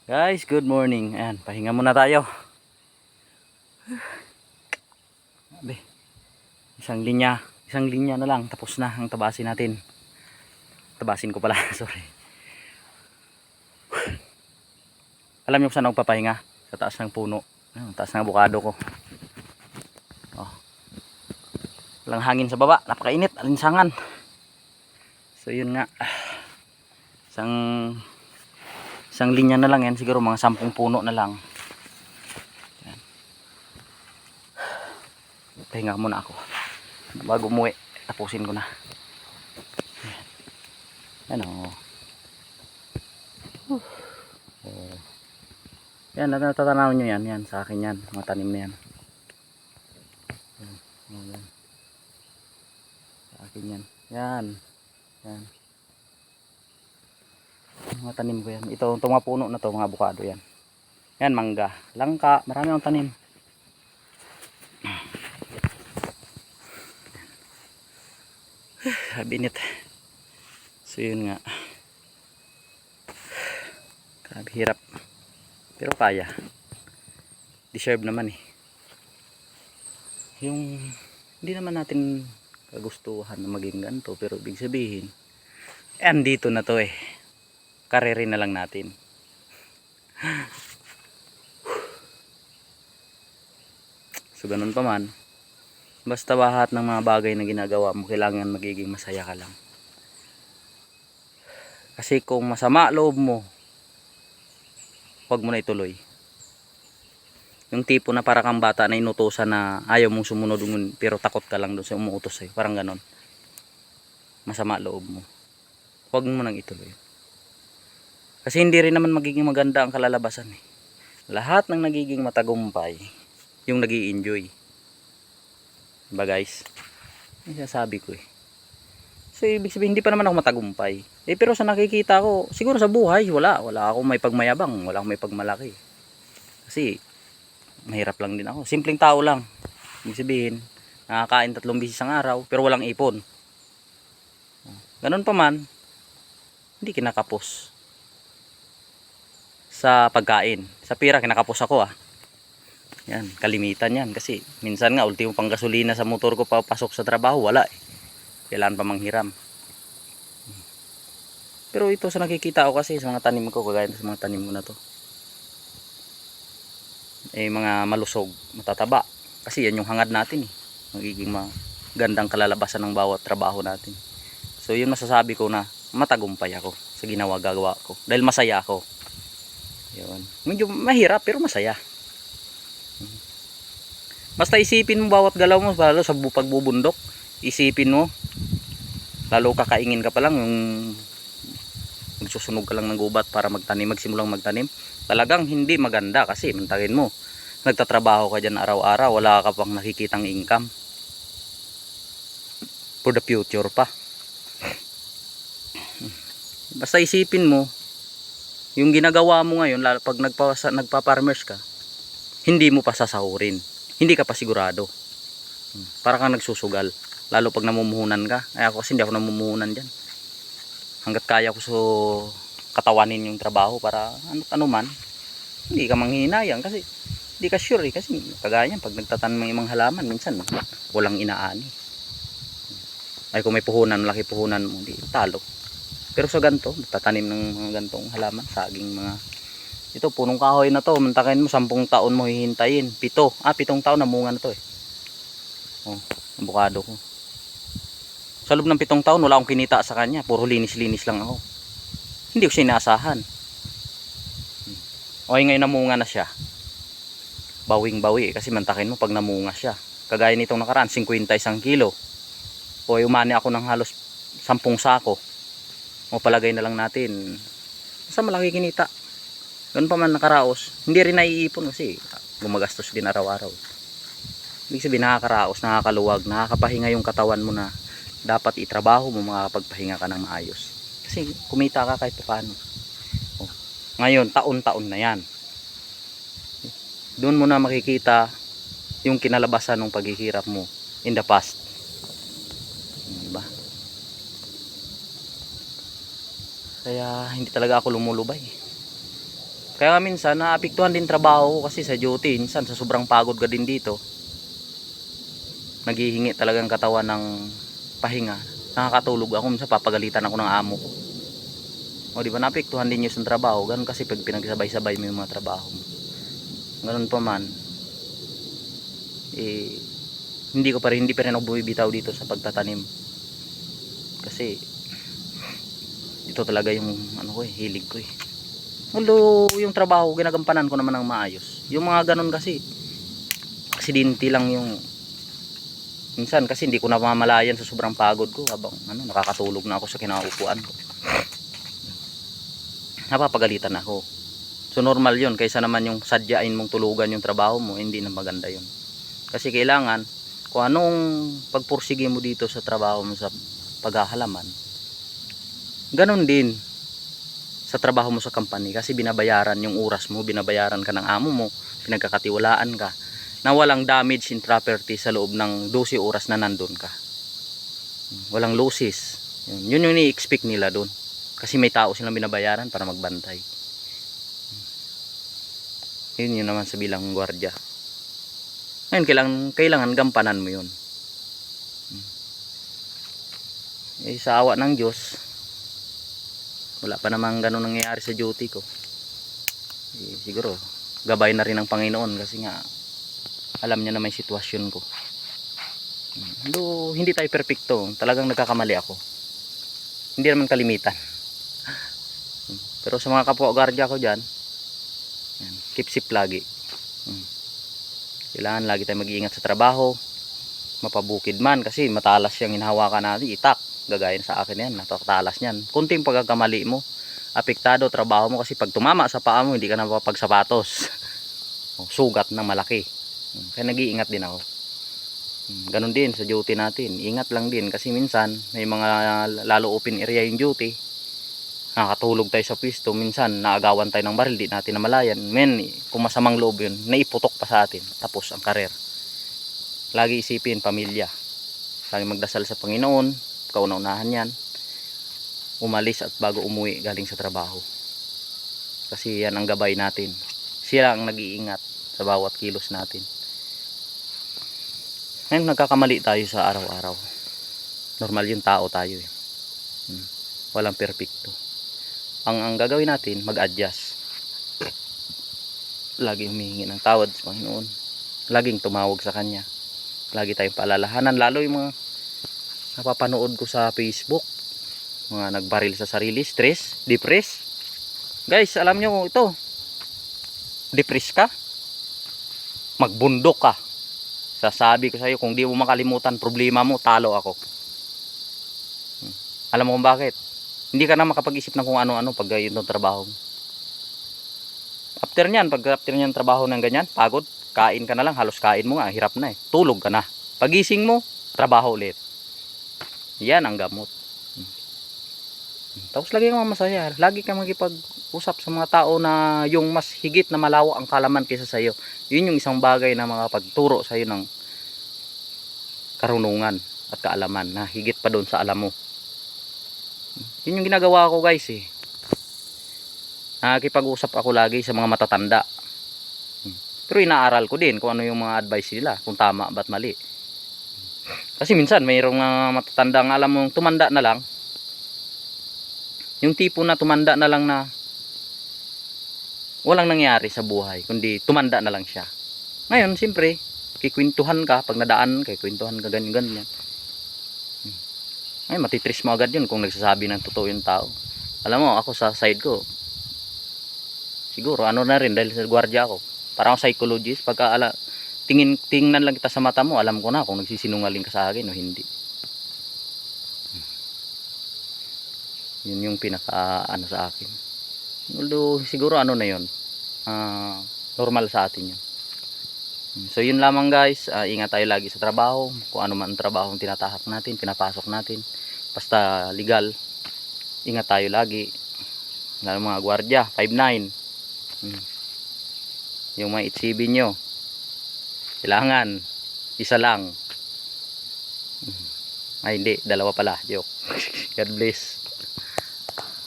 Guys, good morning. Ayan, pahinga muna tayo. Abe, isang linya na lang tapos na ang tabasin natin. Tabasin ko pala, sorry. Alam niyo kung saan ako papahinga? Sa taas ng puno. Ayan, taas ng avocado ko. Oh. Walang hangin sa baba, napakainit, alinsangan. So yun nga. Isang linya na lang yan, siguro mga 10 puno na lang. Ayan. Pahinga muna ako. Bago umuwi, tapusin ko na. Ayan o. Yan, natatanaw nyo yan. Yan, sa akin yan. Mga tanim na yan. Yan. Sa akin yan. Yan. Yan. Mga tanim ko yan. Itong mga puno na to, mga avocado yan. Yan, mangga. Langka. Marami akong tanim. Binit. So yun nga. Grabe hirap. Pero kaya. Deserve naman eh. Yung hindi naman natin kagustuhan na maging ganito, pero ibig sabihin andito na to eh. Karirin na lang natin. So ganun pa man, basta lahat ng mga bagay na ginagawa mo kailangan magiging masaya ka lang. Kasi kung masama loob mo, huwag mo na ituloy. Yung tipo na para kang bata na inutusan na ayaw mong sumunod pero takot ka lang doon sa umuutos sa'yo. Parang ganon. Masama loob mo. Huwag mo nang ituloy. Kasi hindi rin naman magiging maganda ang kalalabasan eh. Lahat ng nagiging matagumpay, yung nag-i-enjoy. Diba guys? Yung sasabi ko eh. So ibig sabihin hindi pa naman ako matagumpay. Pero sa nakikita ko, siguro sa buhay, wala akong may pagmayabang, wala akong may pagmalaki. Kasi mahirap lang din ako. Simpleng tao lang. Ibig sabihin, nakakain 3 beses ang araw, pero walang ipon. Ganun pa man, hindi kinakapos sa pagkain. Sa pira, kinakapos ako ah. Yan, kalimitan yan. Kasi minsan nga, ultimo pang gasolina sa motor ko papasok sa trabaho, wala eh. Kailangan pa manghiram. Pero ito sa nakikita ko kasi sa mga tanim ko, kagaya sa mga tanim ko na to, eh mga malusog, matataba. Kasi yan yung hangad natin eh. Magiging magandang kalalabasan ng bawat trabaho natin. So yun masasabi ko na matagumpay ako sa ginawa-gawa ko. Dahil masaya ako. Yun. Medyo mahirap pero masaya. Basta isipin mo bawat galaw mo, lalo sa pagbubundok, isipin mo, lalo kakaingin ka pa lang, yung magsusunog ka lang ng gubat para magtanim, magsimulang magtanim, talagang hindi maganda kasi mantagin mo, nagtatrabaho ka dyan araw-araw, wala ka pang nakikitang income for the future pa. Basta isipin mo, yung ginagawa mo ngayon, lalo pag nagpa-farmers ka, hindi mo pa sasahurin, hindi ka pa sigurado, para kang nagsusugal, lalo pag namumuhunan ka. Ay ako kasi hindi ako namumuhunan dyan, hanggat kaya ko so katawanin yung trabaho para ano man, hindi ka manghihinayang kasi hindi ka sure eh. Kasi kagaya pag nagtatanim ng ibang halaman, minsan walang inaani, ay kung may puhunan, malaki puhunan mo, hindi talo. Pero sa ganito, tatanim ng mga gantong halaman, saging, mga ito, punong kahoy na to, mantakin mo 10 taon mo hihintayin, 7 taon na munga na to eh. Oh, avocado ko. Sa loob ng 7 taon, wala akong kinita sa kanya, puro linis-linis lang ako. Hindi ko siya inaasahan. O ngayon namunga na siya, bawing-bawi kasi mantakin mo pag namunga siya. Kagaya nitong nakaraan, 51 kilo. O umani ako ng halos 10 sako. O palagay na lang natin, basta malaki kinita. Ganun pa man nakaraos, hindi rin naiipon kasi gumagastos din araw-araw. Ibig sabihin nakakaraos, nakakaluwag, nakakapahinga yung katawan mo na dapat itrabaho mo, makakapagpahinga ka ng maayos. Kasi kumita ka kahit paano. O, ngayon, taon-taon na yan. Doon mo na makikita yung kinalabasan ng paghihirap mo in the past. Diba? Kaya hindi talaga ako lumulubay. Kaya minsan naapektuhan din trabaho ko kasi sa duty. Minsan sa sobrang pagod ka din dito, naghihingi talagang katawan ng pahinga. Nakakatulog ako, minsan papagalitan ako ng amo ko. O di ba naapektuhan din yung sa trabaho. Ganun kasi pag pinagsabay-sabay mo yung mga trabaho mo. Ganun pa man, hindi pa rin ako bumibitaw dito sa pagtatanim. Kasi ito talaga yung ano ko hilig ko eh. Although yung trabaho ginagampanan ko naman ng maayos. Yung mga ganun kasi aksidente lang yung minsan kasi hindi ko namamalayan sa sobrang pagod ko habang nakakatulog na ako sa kinaupuan ko. Napapagalitan ako. So normal yun kaysa naman yung sadyain mong tulugan yung trabaho mo, hindi na maganda yun. Kasi kailangan kung anong pagpursige mo dito sa trabaho mo sa paghahalaman, ganun din sa trabaho mo sa company kasi binabayaran yung oras mo, binabayaran ka ng amo mo, pinagkakatiwalaan ka na walang damage in property sa loob ng 12 oras na nandun ka. Walang losses. Yun yung ni-expect nila dun. Kasi may tao silang binabayaran para magbantay. Yun naman sa bilang gwardiya. Ngayon, kailangan gampanan mo yun. Sa awa ng Diyos, wala pa namang ganun nangyayari sa duty ko. Siguro, gabay na rin ng Panginoon kasi nga, alam niya na may sitwasyon ko. Hindi tayo perfecto. Talagang nagkakamali ako. Hindi naman kalimitan. Pero sa mga kapwa gwardiya ko dyan, keep safe lagi. Kailangan lagi tayo mag-iingat sa trabaho. Mapabukid man kasi matalas yung hinahawakan natin, itak. Gagaya sa akin yan, napakatalas niyan. Kunting pagkakamali mo, apektado trabaho mo kasi pag tumama sa paa mo, hindi ka na mapagsapatos. Sugat ng malaki. Kaya nag-iingat din ako. Ganon din sa duty natin. Ingat lang din kasi minsan may mga lalo open area yung duty. Nakatulog tayo sa pwesto, minsan naagawan tayo ng baril, di natin namalayan. Kung masamang loob yun, naiputok pa sa atin, tapos ang karer. Lagi isipin pamilya, lagi magdasal sa Panginoon, kauna-unahan yan, umalis at bago umuwi galing sa trabaho, kasi yan ang gabay natin. Sila ang nag-iingat sa bawat kilos natin. Ngayon nagkakamali tayo sa araw-araw, normal yung tao tayo eh. Walang perfecto. Ang gagawin natin, mag-adjust. Laging humihingi ng tawad sa Panginoon. Laging tumawag sa Kanya. Lagi tayong paalalahanan. Lalo yung mga napapanood ko sa Facebook. Mga nagbaril sa sarili, stress, depress. Guys, alam nyo ito. Depress ka? Magbundok ka. Sasabi ko sa iyo, kung di mo makalimutan problema mo, talo ako. Alam mo kung bakit? Hindi ka na makapag-isip ng kung ano-ano pag yun yung trabaho mo. After nyan trabaho ng ganyan, pagod, kain ka na lang, halos kain mo nga, hirap na eh. Tulog ka na. Pagising mo, trabaho ulit. Yan ang gamot. Tapos lagi kang masaya. Lagi kang magipag-usap sa mga tao na yung mas higit na malawak ang kalaman kaysa sa iyo. Yun yung isang bagay na makapagturo sa iyo ng karunungan at kaalaman na higit pa doon sa alam mo. Yun yung ginagawa ko guys eh. Nakikipag-usap ako lagi sa mga matatanda. Pero inaaral ko din kung ano yung mga advice nila, kung tama ba't mali. Kasi minsan mayroong matatanda ang alam mong tumanda na lang. Yung tipo na tumanda na lang na walang nangyari sa buhay, kundi tumanda na lang siya. Ngayon, siyempre, kikwentuhan ka, pag nadaan, kikwentuhan ka, ganyan. Ay, matitris mo agad yun kung nagsasabi ng totoo yung tao. Alam mo, ako sa side ko, siguro, ano na rin, dahil sa gwardiya ako, parang ako psychologist, pagka tingnan lang kita sa mata mo, alam ko na kung nagsisinungaling ka sa akin o hindi. Yun yung pinaka ano sa akin. Although siguro ano na yun, normal sa atin yun. So yun lamang guys, ingat tayo lagi sa trabaho, kung ano man ang trabaho ang tinatahak natin, pinapasok natin, basta legal. Ingat tayo lagi, lalo mga gwardiya 5'9". Yung mga 8'7" nyo, kailangan isa lang. Ay hindi, dalawa pala, joke. God bless.